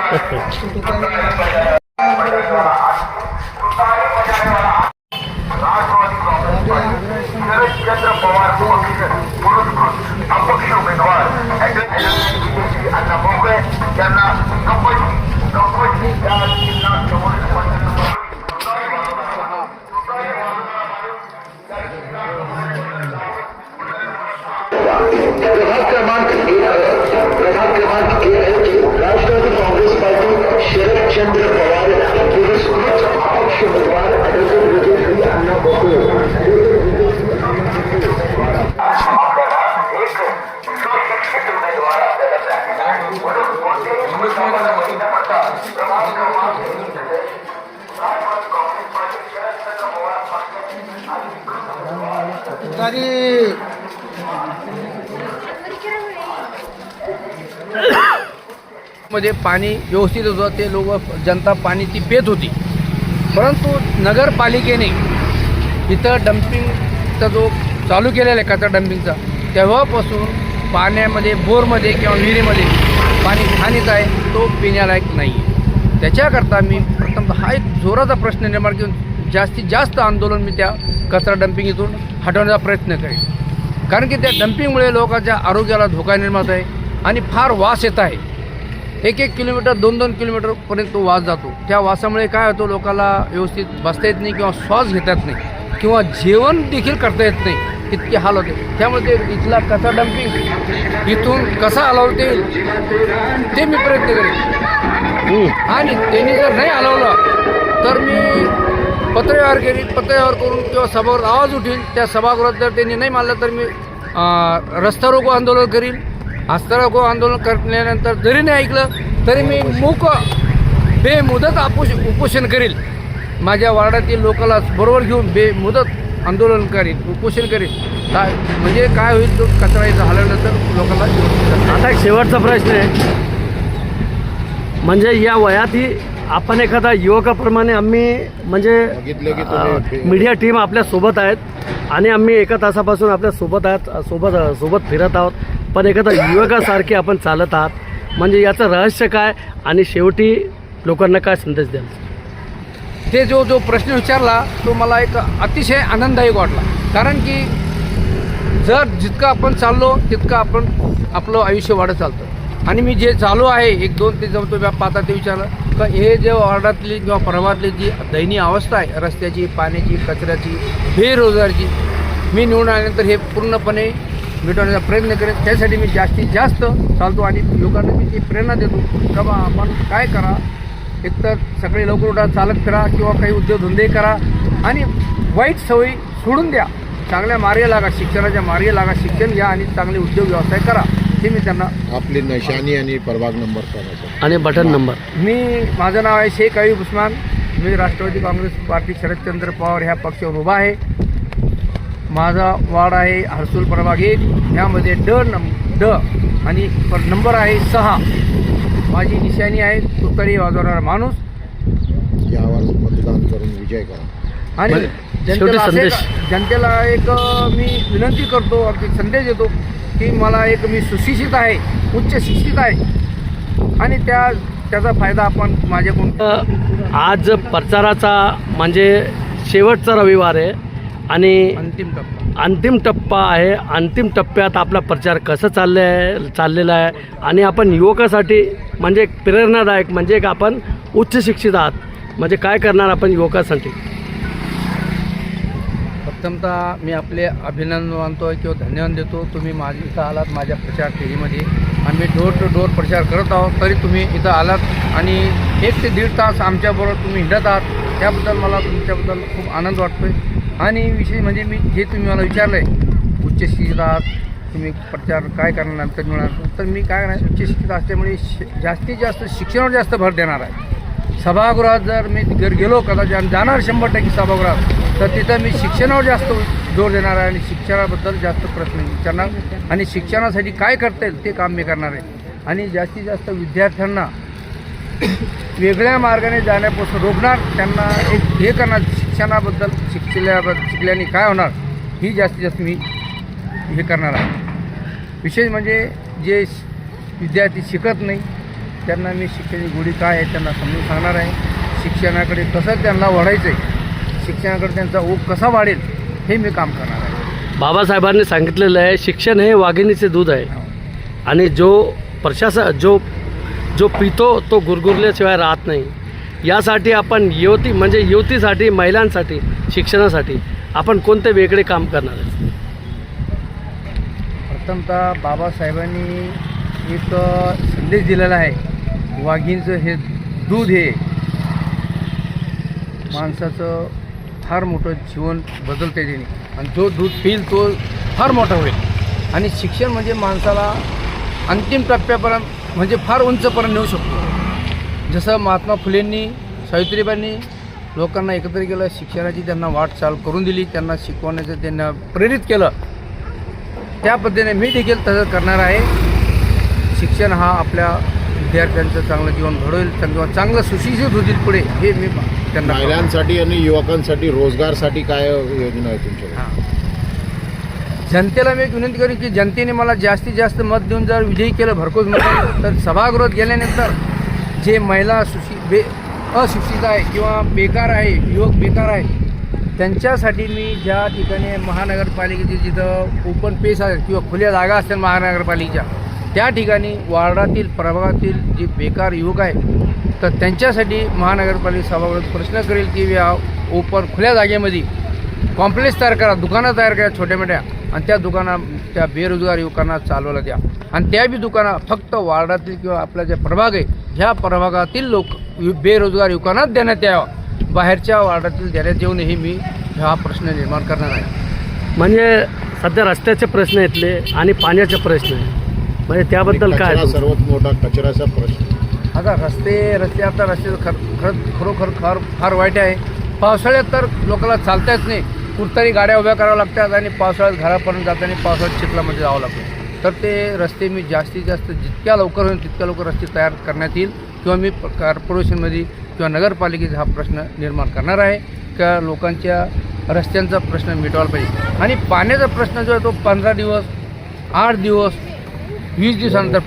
अपक्ष उमेदवार क्रमांक 1 है कि राष्ट्रवादी कांग्रेस पार्टी शरदचंद्र पवार अपक्ष उमेदवार विजयश्री अण्णा मोकळे मध्ये पाणी व्यवस्थित होतं, ते लोक जनता पाणी ती पेत होती. परंतु नगरपालिकेने इथं डम्पिंगचा जो चालू केलेला आहे कचरा डम्पिंगचा, तेव्हापासून पाण्यामध्ये बोरमध्ये किंवा विहिरीमध्ये पाणी घाणीत आहे, तो पिण्यालायक नाही आहे. त्याच्याकरता मी प्रथमतः हा एक जोराचा प्रश्न निर्माण करून जास्तीत जास्त आंदोलन मी त्या कचरा डम्पिंग इथून हटवण्याचा प्रयत्न करेन. कारण की त्या डम्पिंगमुळे लोकांच्या आरोग्याला धोका निर्माण आहे आणि फार वास येत आहे. 1-1 किलोमीटर 2-2 किलोमीटरपर्यंत तो वास जातो. त्या वासामुळे काय होतं, लोकांना व्यवस्थित बसता येत नाही किंवा श्वास घेता येत नाही किंवा जेवण देखील करता येत नाही, इतके हाल होते. त्यामुळे ते इथला कचरा डम्पिंग इथून कसा हलवता येईल ते मी प्रयत्न करेन. आणि त्यांनी जर नाही हलवलं तर मी पत्रव्यवहार करीन. पत्रव्यवहार करून किंवा सभागृहात आवाज उठीन. त्या सभागृहात जर त्यांनी नाही मानलं तर मी रस्ता रोको आंदोलन करीन. रस्ता रोको आंदोलन करण्यानंतर जरी नाही ऐकलं तरी मी बेमुदत उपोषण करील. माझ्या वार्डातील लोकांना बरोबर घेऊन बेमुदत आंदोलन करीन, उपोषण करीन. म्हणजे काय होईल, तो कचरा इथं हलवल्यानंतर लोकांना. आता एक शेवटचा प्रश्न आहे, म्हणजे या वयातही आपण एखादा युवकाप्रमाणे आम्ही म्हणजे मीडिया टीम आपल्या सोबत आहेत आणि आम्ही एका तासापासून आपल्या सोबत आहात, सोबत फिरत आहोत, पण एखादा युवकासारखे आपण चालत आहात. म्हणजे याचं रहस्य काय आणि शेवटी लोकांना काय संदेश द्याल? ते जो प्रश्न विचारला तो मला एक अतिशय आनंददायक वाटला. कारण की जर जितकं आपण चाललो तितकं आपण आपलं आयुष्य वाढत चालतं. आणि मी जे चालू आहे 1-2 ते जवळ तुम्ही पाहता ते विचारलं का हे जे वार्डातली किंवा प्रभागातली जी दयनीय अवस्था आहे, रस्त्याची, पाण्याची, कचऱ्याची, बेरोजगारीची, मी निवडून आल्यानंतर हे पूर्णपणे मिटवण्याचा प्रयत्न करेन. त्यासाठी मी जास्तीत जास्त चालतो आणि लोकांना मी ती प्रेरणा देतो का बा आपण काय करा, एकतर सकाळी लवकर उठा, चालत फिरा किंवा काही उद्योगधंदे करा आणि वाईट सवयी सोडून द्या. चांगल्या मार्गे लागा, शिक्षणाच्या मार्गे लागा, शिक्षण घ्या आणि चांगले उद्योग व्यवसाय करा. हे मी त्यांना आपली निशाणी आणि प्रभाग नंबर सांगा आणि बटन नंबर. माझं नाव आहे शेख अयूब उस्मान. मी राष्ट्रवादी काँग्रेस पार्टी शरदचंद्र पवार ह्या पक्षावर उभा आहे. माझा वार्ड आहे हर्सूल प्रभाग 1, ह्यामध्ये ड आणि नंबर आहे 6. माझी निशाणी आहे तुतारी वाजवणारा माणूस. यावर मतदान करून विजय करा. आणि जनतेला एक मी विनंती करतो, एक संदेश देतो की मला मी सुशिक्षित आहे, उच्च शिक्षित आहे आणि त्याचा फायदा आपण माझ्याकडून. आज प्रचाराचा म्हणजे शेवटचा रविवार आहे आणि अंतिम टप्पा आहे. अंतिम टप्प्यात आपला प्रचार कसं चाललेला आहे आणि आपण युवकासाठी म्हणजे एक प्रेरणादायक, म्हणजे एक आपण उच्च शिक्षित आहात, म्हणजे काय करणार आपण युवकासाठी? प्रथमतः मी आपले अभिनंदन मानतो किंवा धन्यवाद देतो. तुम्ही माझ्या इथं आलात माझ्या प्रचार फेरीमध्ये. आम्ही डोर टू डोर प्रचार करत आहोत, तरी तुम्ही इथं आलात आणि 1 ते 1.5 तास आमच्याबरोबर तुम्ही हिंडत आहात. त्याबद्दल मला तुमच्याबद्दल खूप आनंद वाटतो आहे. आणि विशेष म्हणजे जे तुम्ही मला विचारलं आहे उच्च शिक्षित आहात, तुम्ही प्रचार काय करणार नंतर मिळणार, तर मी काय करणार उच्च शिक्षित असल्यामुळे जास्तीत जास्त शिक्षणावर जास्त भर देणार आहे. सभागृहात जर मी गेलो कदाचित जाणार 100% सभागृहात, तर तिथं मी शिक्षणावर जास्त जोर देणार आहे आणि शिक्षणाबद्दल जास्त प्रश्न विचारणार आणि शिक्षणासाठी काय करता येईल ते काम मी करणार आहे. आणि जास्तीत जास्त विद्यार्थ्यांना वेगळ्या मार्गाने जाण्यापासून रोखणार, त्यांना एक हे करणार, शिक्षणाबद्दल शिकल्याने काय होणार ही जास्तीत जास्त मी हे करणार आहे. विशेष म्हणजे जे विद्यार्थी शिकत नाही त्यांना मी शिक्षणाची गोडी काय आहे त्यांना समजून सांगणार आहे. शिक्षणाकडे कसं त्यांना वाढायचं आहे, शिक्षणाकडे त्यांचा ओघ कसा वाढेल हे मी काम करणार आहे. बाबासाहेबांनी सांगितलेलं आहे शिक्षण हे वाघिणीचे दूध आहे आणि जो पितो तो गुरगुरल्याशिवाय राहत नाही. यासाठी आपण युवतीसाठी महिलांसाठी शिक्षणासाठी आपण कोणते वेगळे काम करणार आहे? प्रथमतः बाबासाहेबांनी एक संदेश दिलेला आहे, वाघीणचं हे दूध हे माणसाचं फार मोठं जीवन बदलते त्याने आणि जो दूध पिईल तो फार मोठा होईल. आणि शिक्षण म्हणजे माणसाला अंतिम टप्प्यापर्यंत म्हणजे फार उंचपर्यंत नेऊ शकतो. जसं महात्मा फुलेंनी सावित्रीबाईंनी लोकांना एकत्र केलं, शिक्षणाची त्यांना वाटचाल करून दिली, त्यांना शिकवण्याचं त्यांना प्रेरित केलं, त्या पद्धतीने मी देखील तसं करणार आहे. शिक्षण हा आपल्या विद्यार्थ्यांचं चांगलं जीवन घडवेल, चांगलं सुशिक्षित होतील पुढे हे मी त्यांना. महिलांसाठी आणि युवकांसाठी रोजगारसाठी काय योजना आहे तुमच्याकडे? जनतेला मी एक विनंती करेन की जनतेने मला जास्तीत जास्त मत देऊन जर विजयी केलं भरघोस मत, तर सभागृहात गेल्यानंतर जे महिला अशिक्षित आहे किंवा बेकार आहे, युवक बेकार आहे, त्यांच्यासाठी मी ज्या ठिकाणी महानगरपालिकेचे जिथं ओपन पेस आहेत किंवा खुल्या जागा असतील महानगरपालिकेच्या, त्या ठिकाणी वार्डातील प्रभागातील जे बेकार युवक आहेत तर त्यांच्यासाठी महानगरपालिका सभागृहात प्रश्न करेल की या खुल्या जागेमध्ये कॉम्प्लेक्स तयार करा, दुकानं तयार करा छोट्या मोठ्या, आणि त्या बेरोजगार युवकांना चालवायला द्या. आणि त्या बी दुकानं फक्त वार्डातील किंवा आपला जे प्रभाग आहे ह्या प्रभागातील बेरोजगार युवकांनाच देण्यात यावा, बाहेरच्या वार्डातील देण्यात येऊ नये. मी हा प्रश्न निर्माण करणार आहे. म्हणजे सध्या रस्त्याचे प्रश्न येतले आणि पाण्याचे प्रश्न आहे, म्हणजे त्याबद्दल काय? सर्वात मोठा कचऱ्याचा प्रश्न. आता रस्ते खरोखर फार वाईट आहे. पावसाळ्यात तर लोकांना चालता येत नाही, कुठतरी गाड्या उभ्या कराव्या लागतात आणि पावसाळ्यात घरापर्यंत जाताना पावसाळ्यात चिखलामध्ये जावं लागतं. तर ते रस्ते मी जास्तीत जास्त जितक्या लवकर होईल तितक्या लवकर रस्ते तयार करण्यात येईल किंवा मी कॉर्पोरेशनमध्ये किंवा नगरपालिकेचा हा प्रश्न निर्माण करणार आहे का लोकांच्या रस्त्यांचा प्रश्न मिटवायला पाहिजे. आणि पाण्याचा प्रश्न जो आहे तो 15 दिवस 8 दिवस 20 दिवसानंतर